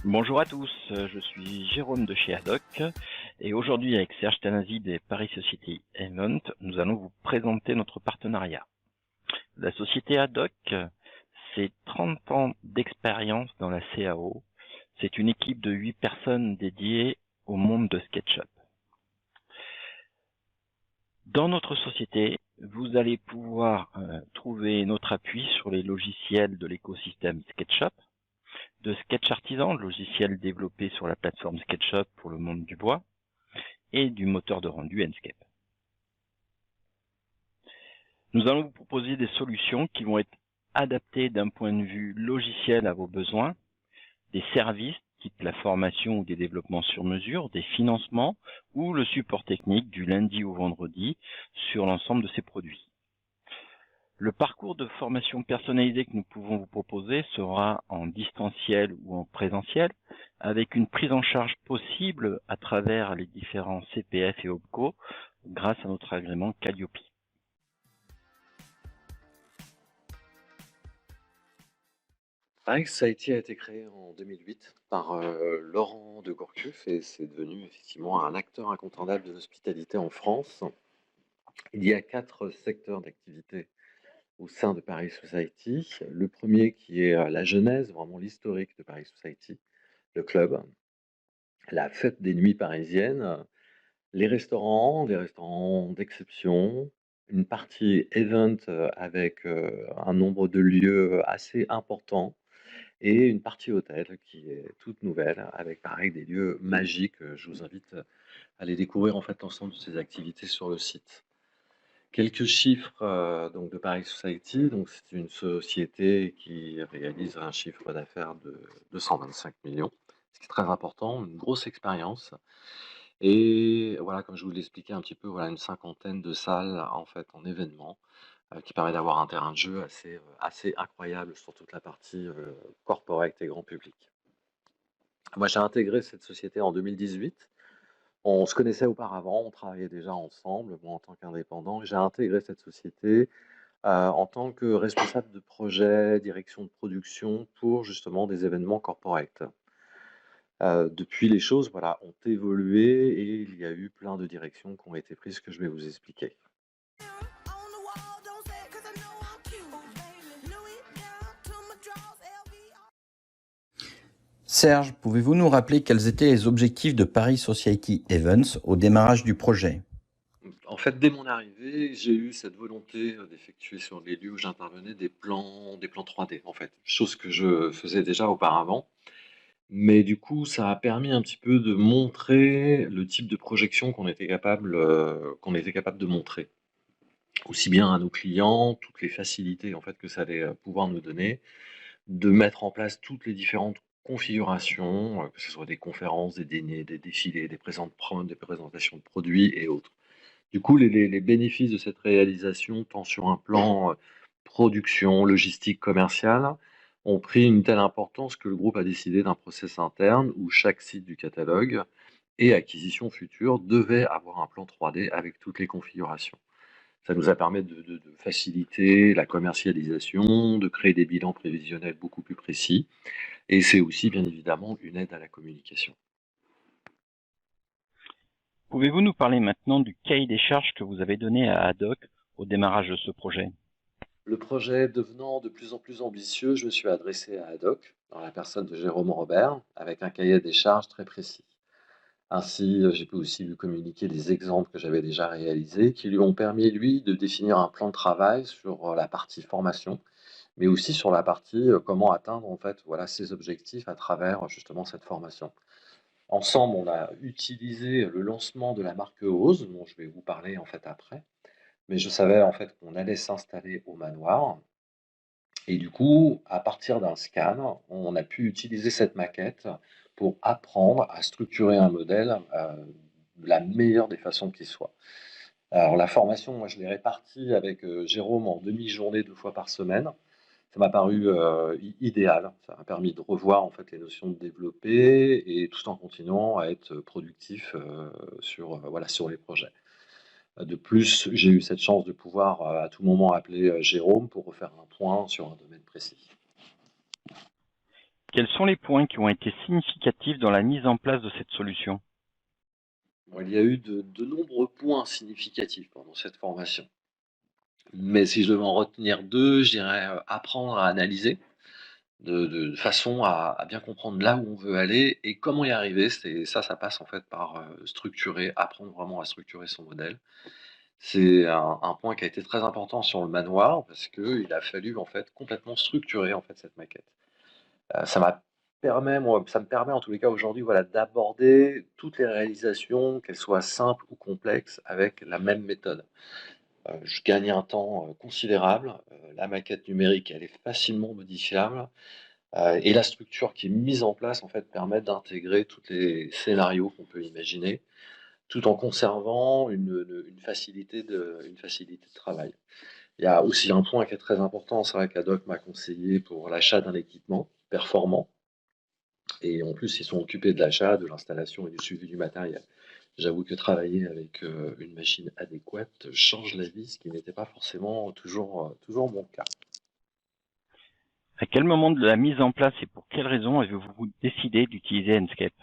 Bonjour à tous, je suis Jérôme de chez Haddock et aujourd'hui avec Serge Tanasi des Paris Society Event, nous allons vous présenter notre partenariat. La société Haddock, c'est 30 ans d'expérience dans la CAO. C'est une équipe de 8 personnes dédiées au monde de SketchUp. Dans notre société, vous allez pouvoir trouver notre appui sur les logiciels de l'écosystème SketchUp, de Sketch Artisan, logiciel développé sur la plateforme SketchUp pour le monde du bois, et du moteur de rendu Enscape. Nous allons vous proposer des solutions qui vont être adaptées d'un point de vue logiciel à vos besoins, des services type la formation ou des développements sur mesure, des financements ou le support technique du lundi au vendredi sur l'ensemble de ces produits. Le parcours de formation personnalisé que nous pouvons vous proposer sera en distanciel ou en présentiel, avec une prise en charge possible à travers les différents CPF et OPCO grâce à notre agrément Calliope. Pareil, Society a été créé en 2008 par Laurent de Gourcuff et c'est devenu effectivement un acteur incontournable de l'hospitalité en France. Il y a 4 secteurs d'activité au sein de Paris Society. Le premier qui est la genèse, vraiment l'historique de Paris Society, le club, la fête des nuits parisiennes, les restaurants, des restaurants d'exception, une partie event avec un nombre de lieux assez important et une partie hôtel qui est toute nouvelle avec pareil des lieux magiques. Je vous invite à aller découvrir en fait l'ensemble de ces activités sur le site. Quelques chiffres donc de Paris Society. Donc c'est une société qui réalise un chiffre d'affaires de 225 millions, ce qui est très important, une grosse expérience. Et voilà, comme je vous l'expliquais un petit peu, voilà une cinquantaine de salles en fait en événements qui permet d'avoir un terrain de jeu assez incroyable sur toute la partie corporate et grand public. Moi, j'ai intégré cette société en 2018. On se connaissait auparavant, on travaillait déjà ensemble, moi en tant qu'indépendant. J'ai intégré cette société en tant que responsable de projet, direction de production pour justement des événements corporate. Depuis, les choses voilà, ont évolué et il y a eu plein de directions qui ont été prises que je vais vous expliquer. Serge, pouvez-vous nous rappeler quels étaient les objectifs de Paris Society Events au démarrage du projet? En fait, dès mon arrivée, j'ai eu cette volonté d'effectuer sur les lieux où j'intervenais des plans 3D, en fait, chose que je faisais déjà auparavant. Mais du coup, ça a permis un petit peu de montrer le type de projection qu'on était capable de montrer. Aussi bien à nos clients, toutes les facilités en fait que ça allait pouvoir nous donner, de mettre en place toutes les différentes configurations, que ce soit des conférences, des dîners, des défilés, des présentations de produits et autres. Du coup, les bénéfices de cette réalisation, tant sur un plan production, logistique, commercial, ont pris une telle importance que le groupe a décidé d'un process interne où chaque site du catalogue et acquisition future devait avoir un plan 3D avec toutes les configurations. Ça nous a permis de faciliter la commercialisation, de créer des bilans prévisionnels beaucoup plus précis, et c'est aussi bien évidemment une aide à la communication. Pouvez-vous nous parler maintenant du cahier des charges que vous avez donné à Haddock au démarrage de ce projet? Le projet devenant de plus en plus ambitieux, je me suis adressé à Haddock, dans la personne de Jérôme Robert, avec un cahier des charges très précis. Ainsi, j'ai pu aussi lui communiquer des exemples que j'avais déjà réalisés, qui lui ont permis, lui, de définir un plan de travail sur la partie formation, mais aussi sur la partie comment atteindre en fait, voilà, ses objectifs à travers justement cette formation. Ensemble, on a utilisé le lancement de la marque Ose, dont je vais vous parler en fait après, mais je savais en fait qu'on allait s'installer au manoir et du coup, à partir d'un scan, on a pu utiliser cette maquette pour apprendre à structurer un modèle de la meilleure des façons qui soit. Alors la formation, moi je l'ai répartie avec Jérôme en demi-journée 2 fois par semaine. Ça m'a paru idéal. Ça m'a permis de revoir en fait les notions de développer et tout en continuant à être productif voilà, sur les projets. De plus, j'ai eu cette chance de pouvoir à tout moment appeler Jérôme pour refaire un point sur un domaine précis. Quels sont les points qui ont été significatifs dans la mise en place de cette solution? Bon, il y a eu de nombreux points significatifs pendant cette formation. Mais si je devais en retenir 2, je dirais, apprendre à analyser de façon à bien comprendre là où on veut aller et comment y arriver. Ça passe en fait par, structurer, apprendre vraiment à structurer son modèle. C'est un point qui a été très important sur le manoir parce qu'il a fallu en fait complètement structurer en fait cette maquette. Ça me permet en tous les cas aujourd'hui, voilà, d'aborder toutes les réalisations, qu'elles soient simples ou complexes, avec la même méthode. Je gagne un temps, considérable, la maquette numérique, elle est facilement modifiable, et la structure qui est mise en place, en fait, permet d'intégrer tous les scénarios qu'on peut imaginer, tout en conservant une facilité de travail. Il y a aussi un point qui est très important, c'est vrai qu'Adoc m'a conseillé pour l'achat d'un équipement performant et en plus, ils sont occupés de l'achat, de l'installation et du suivi du matériel. J'avoue que travailler avec, une machine adéquate change la vie, ce qui n'était pas forcément toujours mon cas. À quel moment de la mise en place et pour quelles raisons avez-vous décidé d'utiliser Enscape?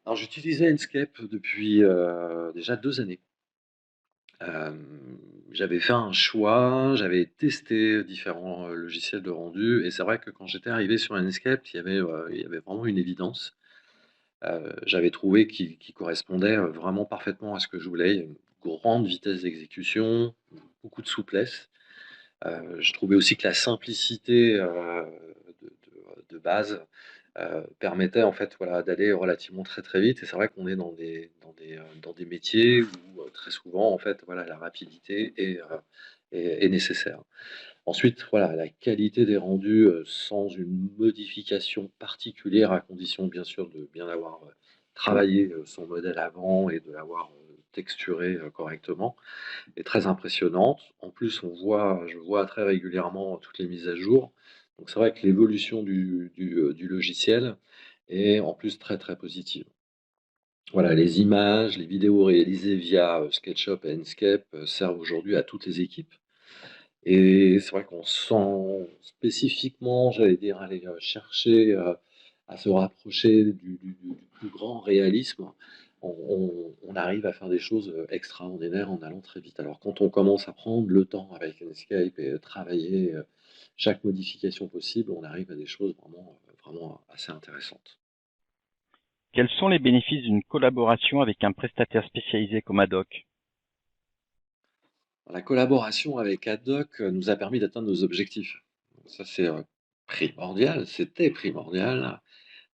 Alors j'utilisais Enscape depuis, déjà 2 années. J'avais fait un choix, j'avais testé différents, logiciels de rendu et c'est vrai que quand j'étais arrivé sur Enscape, il y avait vraiment une évidence. J'avais trouvé qu'il correspondait, vraiment parfaitement à ce que je voulais. Il y a une grande vitesse d'exécution, beaucoup de souplesse. Je trouvais aussi que la simplicité, de base, permettait en fait, voilà, d'aller relativement très, très vite et c'est vrai qu'on est dans des métiers où, très souvent, en fait, voilà, la rapidité est nécessaire. Ensuite, voilà, la qualité des rendus, sans une modification particulière, à condition bien sûr de bien avoir, travaillé, son modèle avant et de l'avoir, texturé, correctement, est très impressionnante. En plus, je vois très régulièrement toutes les mises à jour. Donc c'est vrai que l'évolution du logiciel est en plus très, très positive. Voilà, les images, les vidéos réalisées via, SketchUp et Enscape, servent aujourd'hui à toutes les équipes. Et c'est vrai qu'on sent spécifiquement, j'allais dire, aller, chercher, à se rapprocher du plus grand réalisme. On arrive à faire des choses, extraordinaires en allant très vite. Alors quand on commence à prendre le temps avec Enscape et travailler, chaque modification possible, on arrive à des choses vraiment assez intéressantes. Quels sont les bénéfices d'une collaboration avec un prestataire spécialisé comme Adoc? La collaboration avec Haddock, nous a permis d'atteindre nos objectifs. Ça, c'est, primordial, c'était primordial.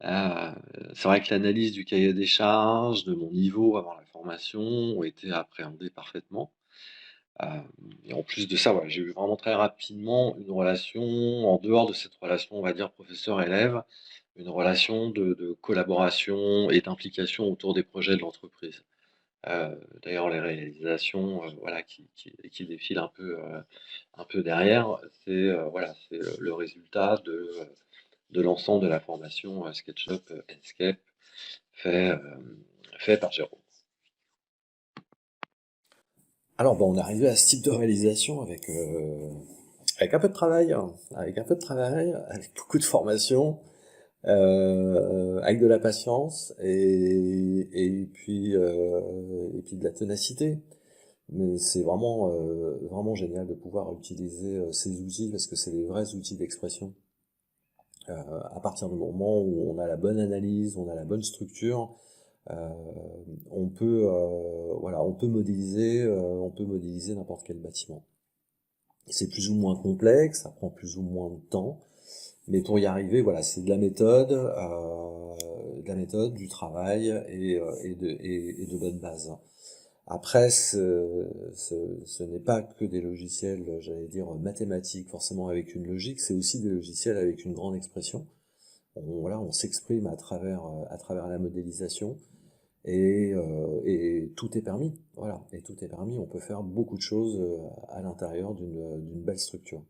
Heu, c'est vrai que l'analyse du cahier des charges, de mon niveau avant la formation ont été appréhendées parfaitement. Hem et en plus de ça, voilà, j'ai eu vraiment très rapidement une relation en dehors de cette relation, on va dire professeur-élève, une relation de collaboration et d'implication autour des projets de l'entreprise. D'ailleurs les réalisations, voilà qui défilent un peu derrière, voilà, c'est le résultat de l'ensemble de la formation, SketchUp, Enscape fait, fait par Jérôme. Alors bon, on est arrivé à ce type de réalisation avec un peu de travail, hein, avec beaucoup de formation, avec de la patience et puis de la ténacité. Mais c'est vraiment génial de pouvoir utiliser ces outils parce que c'est des vrais outils d'expression. À partir du moment où on a la bonne analyse, on a la bonne structure, euh, on peut modéliser n'importe quel bâtiment. C'est plus ou moins complexe, ça prend plus ou moins de temps, mais pour y arriver, voilà, c'est de la méthode, du travail et de bonnes bases. Après, ce n'est pas que des logiciels, j'allais dire, mathématiques, forcément avec une logique, c'est aussi des logiciels avec une grande expression. On s'exprime à travers la modélisation et tout est permis. Voilà, et tout est permis. On peut faire beaucoup de choses à l'intérieur d'une belle structure.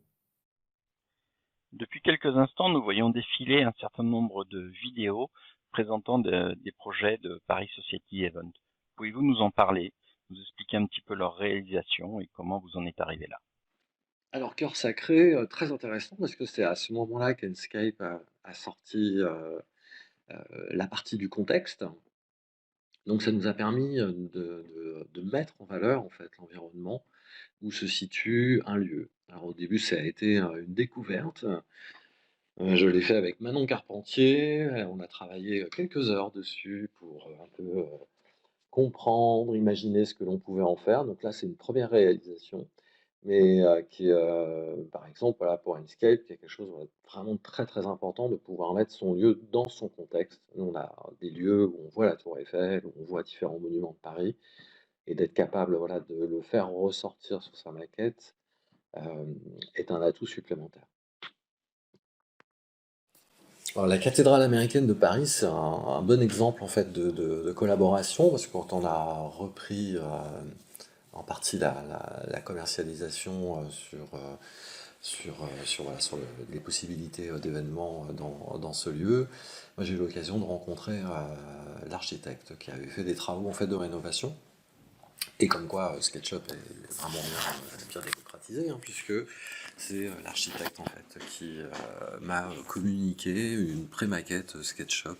Depuis quelques instants, nous voyons défiler un certain nombre de vidéos présentant des projets de Paris Society Event. Pouvez-vous nous en parler, nous expliquer un petit peu leur réalisation et comment vous en êtes arrivé là? Alors Cœur Sacré, très intéressant parce que c'est à ce moment-là qu'Enscape a sorti, la partie du contexte. Donc ça nous a permis, de mettre en valeur, en fait, l'environnement où se situe un lieu. Alors au début, ça a été, une découverte, je l'ai fait avec Manon Carpentier, on a travaillé, quelques heures dessus pour, un peu, comprendre, imaginer ce que l'on pouvait en faire. Donc là, c'est une première réalisation, mais qui, par exemple, voilà, pour Enscape, qui est quelque chose, voilà, vraiment de très, très important de pouvoir mettre son lieu dans son contexte. Nous, on a des lieux où on voit la Tour Eiffel, où on voit différents monuments de Paris et d'être capable, voilà, de le faire ressortir sur sa maquette, est un atout supplémentaire. Alors, la cathédrale américaine de Paris, c'est un bon exemple en fait de collaboration, parce que quand on a repris en partie la commercialisation voilà, les possibilités d'événements dans ce lieu, moi j'ai eu l'occasion de rencontrer l'architecte qui avait fait des travaux en fait de rénovation. Et comme quoi, SketchUp est vraiment bien démocratisé, hein, puisque c'est l'architecte en fait qui m'a communiqué une pré-maquette SketchUp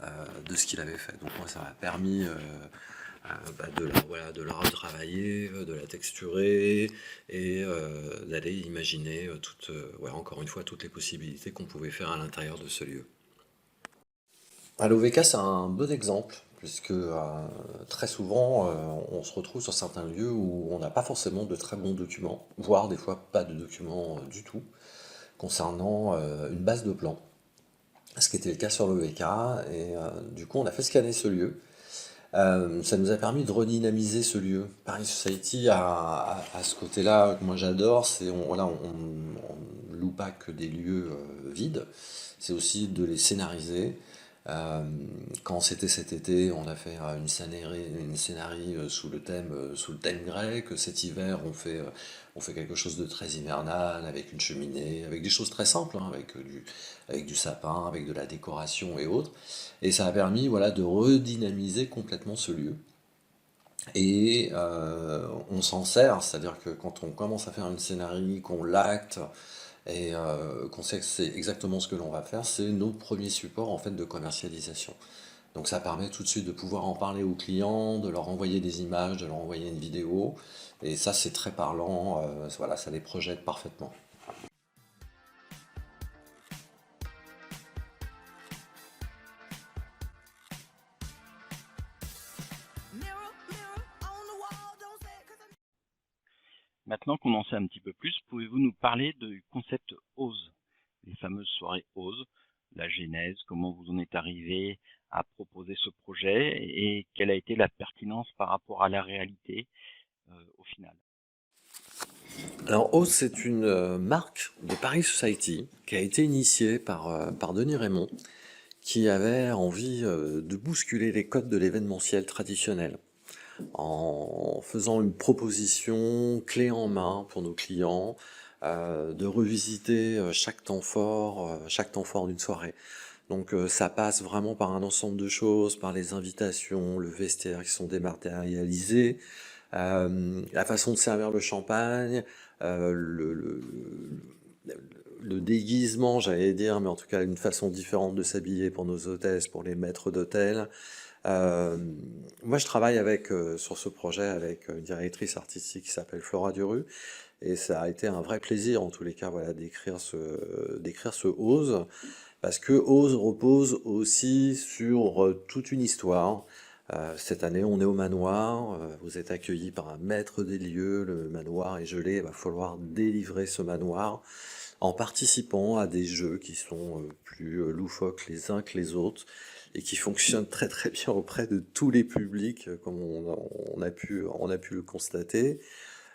de ce qu'il avait fait. Donc moi, ça m'a permis voilà, de la retravailler, de la texturer et d'aller imaginer ouais, encore une fois toutes les possibilités qu'on pouvait faire à l'intérieur de ce lieu. L'OVK, c'est un bon exemple, puisque très souvent, on se retrouve sur certains lieux où on n'a pas forcément de très bons documents, voire des fois pas de documents du tout, concernant une base de plans, ce qui était le cas sur l'OVK, et du coup, on a fait scanner ce lieu. Ça nous a permis de redynamiser ce lieu. Paris Society a ce côté-là que moi j'adore, c'est voilà, on loue pas que des lieux vides, c'est aussi de les scénariser. Euh, Quand c'était cet été, on a fait une scénarie sous le thème grec. Cet hiver, on fait quelque chose de très hivernal, avec une cheminée, avec des choses très simples, hein, avec du sapin, avec de la décoration et autres. Et ça a permis, voilà, de redynamiser complètement ce lieu. Et on s'en sert, c'est-à-dire que quand on commence à faire une scénarie, qu'on l'acte, et qu'on sait que c'est exactement ce que l'on va faire, c'est nos premiers supports en fait de commercialisation. Donc ça permet tout de suite de pouvoir en parler aux clients, de leur envoyer des images, de leur envoyer une vidéo, et ça c'est très parlant, voilà, ça les projette parfaitement. Maintenant qu'on en sait un petit peu plus, pouvez-vous nous parler du concept OSE, les fameuses soirées OSE, la genèse, comment vous en êtes arrivé à proposer ce projet et quelle a été la pertinence par rapport à la réalité au final? Alors Ose, c'est une marque de Paris Society qui a été initiée par Denis Raymond, qui avait envie de bousculer les codes de l'événementiel traditionnel, en faisant une proposition clé en main pour nos clients, de revisiter chaque temps fort d'une soirée. Donc ça passe vraiment par un ensemble de choses, par les invitations, le vestiaire qui sont dématérialisés, la façon de servir le champagne, le déguisement, j'allais dire, mais en tout cas une façon différente de s'habiller pour nos hôtesses, pour les maîtres d'hôtel. Euh, Moi, je travaille sur ce projet avec une directrice artistique qui s'appelle Flora Duru, et ça a été un vrai plaisir, en tous les cas, voilà, d'écrire ce Ose, parce que Ose repose aussi sur toute une histoire. Cette année, on est au manoir, vous êtes accueillis par un maître des lieux, le manoir est gelé, il va falloir délivrer ce manoir en participant à des jeux qui sont plus loufoques les uns que les autres et qui fonctionnent très très bien auprès de tous les publics, comme on a pu le constater.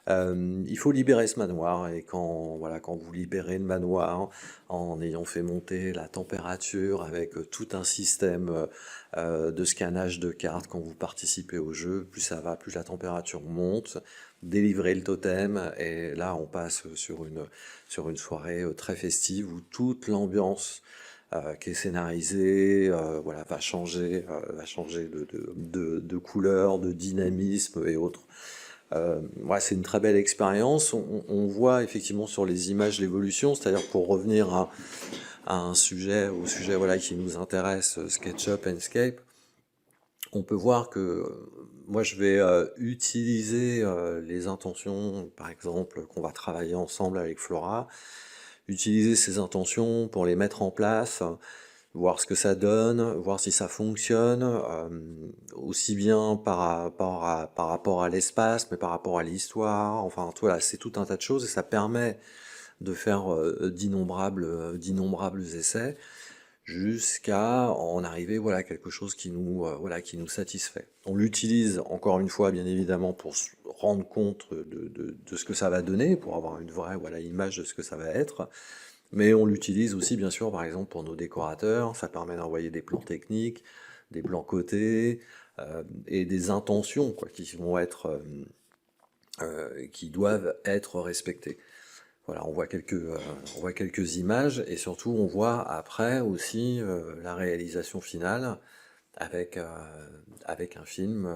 Il faut libérer ce manoir, et quand vous libérez le manoir en ayant fait monter la température avec tout un système de scannage de cartes quand vous participez au jeu, plus ça va, plus la température monte, délivrer le totem, et là on passe sur une soirée très festive où toute l'ambiance qui est scénarisée voilà, va changer de couleur, de dynamisme et autres. Ouais, c'est une très belle expérience. On voit effectivement sur les images l'évolution, c'est-à-dire pour revenir à au sujet voilà, qui nous intéresse, SketchUp, Enscape, on peut voir que moi je vais utiliser les intentions, par exemple, qu'on va travailler ensemble avec Flora, utiliser ces intentions pour les mettre en place, voir ce que ça donne, voir si ça fonctionne, aussi bien par rapport à l'espace, mais par rapport à l'histoire, enfin voilà, c'est tout un tas de choses et ça permet de faire d'innombrables essais jusqu'à en arriver voilà, à quelque chose qui nous satisfait. On l'utilise encore une fois bien évidemment pour se rendre compte de ce que ça va donner, pour avoir une vraie voilà, image de ce que ça va être. Mais on l'utilise aussi, bien sûr, par exemple, pour nos décorateurs. Ça permet d'envoyer des plans techniques, des plans cotés, et des intentions quoi, qui doivent être respectées. Voilà, on voit quelques images et surtout on voit après aussi la réalisation finale avec, avec un film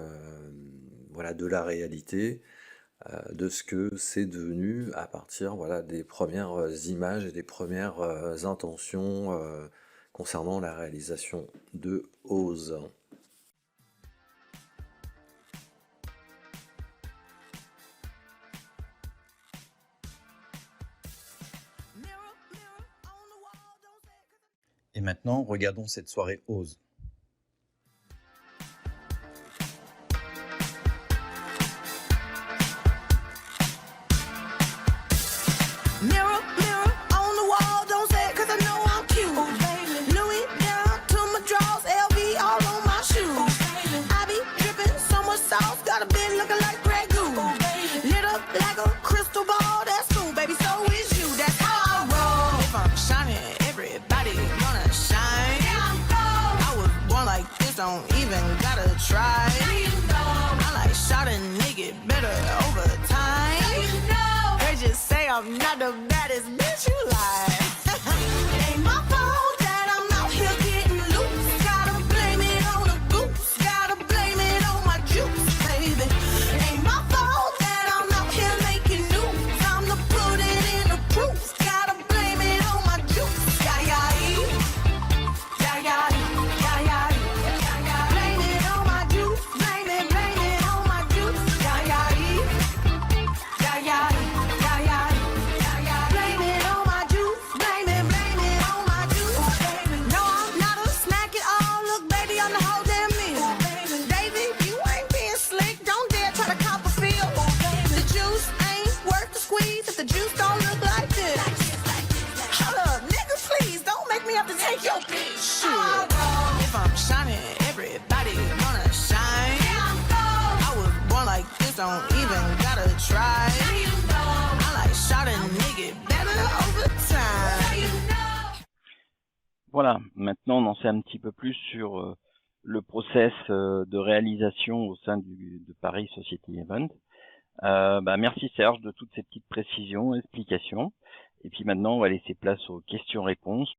voilà, de la réalité de ce que c'est devenu à partir voilà, des premières images et des premières intentions concernant la réalisation de Oz. Et maintenant, regardons cette soirée Oz. Mirror, mirror on the wall, don't say it 'cause I know I'm cute. Oh, baby. Louis down to my drawers, LV all on my shoes. Oh, baby. I be dripping so much sauce, got a bitch looking like Grey Goose. Oh, baby. Lit up like a crystal ball, that's cool, baby, so is you, that's how I roll. If I'm shining, everybody gonna shine. Yeah, I'm gold. I was born like this, don't even gotta try. Now you know. I like shot a nigga better over time. Now you know. They just say I'm not the baddest bitch you like. It ain't my fault that I'm out here getting loose. Gotta blame it on the goose. Gotta blame it on my juice, baby. It ain't my fault that I'm out here making news. I'm the put it in the proof. Gotta blame it on my juice. Yeah, yeah, yeah, yeah, yeah, yeah, yeah. Blame it on my juice. Blame it on my juice. Yeah, yeah, yeah, yeah, yeah, yeah. Blame it on my juice. Blame it on my juice. No, I'm not a snack at all. Look, baby, I'm the whole damn meal. David, you ain't being slick. Don't dare try to cop a feel. The juice ain't worth the squeeze if the juice don't look like this. Hold up, nigga, please don't make me have to take your bitch. Shit. If I'm shining, everybody gonna shine. I was born like this, don't even gotta try. I like shot a nigga better over time. Voilà, maintenant on en sait un petit peu plus sur le process de réalisation au sein de Paris Society Event. Merci Serge de toutes ces petites précisions, explications. Et puis maintenant on va laisser place aux questions-réponses.